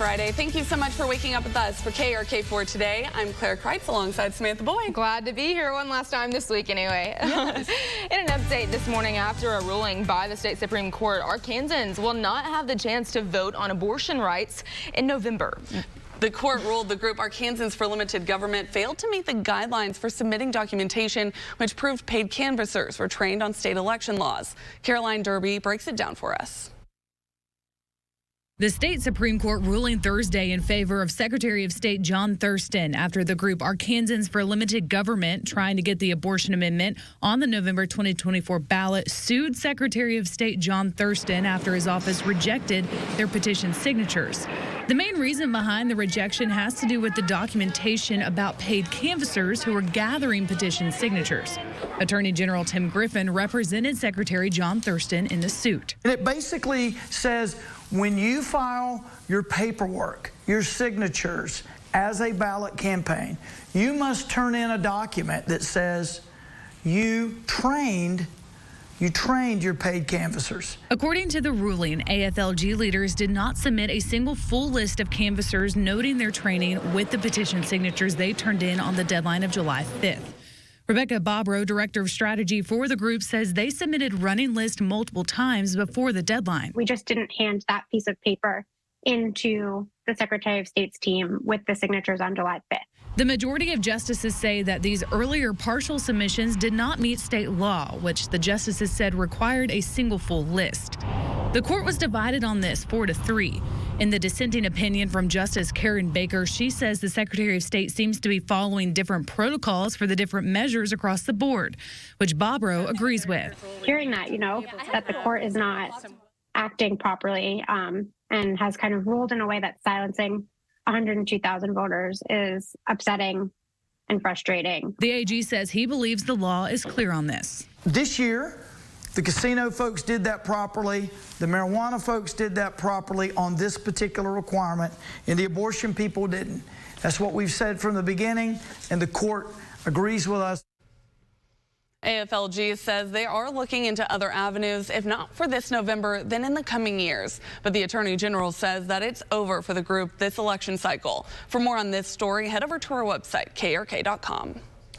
Friday. Thank you so much for waking up with us for KARK4 today. I'm Claire Kreitz alongside Samantha Boyd. Glad to be here one last time this week anyway. Yes. In an update this morning after a ruling by the state Supreme Court, Arkansans will not have the chance to vote on abortion rights in November. The court ruled the group Arkansans for Limited Government failed to meet the guidelines for submitting documentation which proved paid canvassers were trained on state election laws. Caroline Derby breaks it down for us. The state Supreme Court ruling Thursday in favor of Secretary of State John Thurston after the group Arkansans for Limited Government, trying to get the abortion amendment on the November 2024 ballot, sued Secretary of State John Thurston after his office rejected their petition signatures. The main reason behind the rejection has to do with the documentation about paid canvassers who were gathering petition signatures. Attorney General Tim Griffin represented Secretary John Thurston in the suit. And it basically says when you file your paperwork, your signatures as a ballot campaign, you must turn in a document that says you trained your paid canvassers. According to the ruling, AFLG leaders did not submit a single full list of canvassers noting their training with the petition signatures they turned in on the deadline of July 5th. Rebecca Bobrow, director of strategy for the group, says they submitted running lists multiple times before the deadline. We just didn't hand that piece of paper into the Secretary of State's team with the signatures on July 5th. The majority of justices say that these earlier partial submissions did not meet state law, which the justices said required a single full list. The court was divided on this 4-3. In the dissenting opinion from Justice Karen Baker, she says the Secretary of State seems to be following different protocols for the different measures across the board, which Bobrow agrees with. Hearing that, that the court is not acting properly and has kind of ruled in a way that's silencing 102,000 voters is upsetting and frustrating. The AG says he believes the law is clear on this. This year, the casino folks did that properly. The marijuana folks did that properly on this particular requirement, and the abortion people didn't. That's what we've said from the beginning, and the court agrees with us. AFLG says they are looking into other avenues, if not for this November, then in the coming years. But the Attorney General says that it's over for the group this election cycle. For more on this story, head over to our website, KARK.com.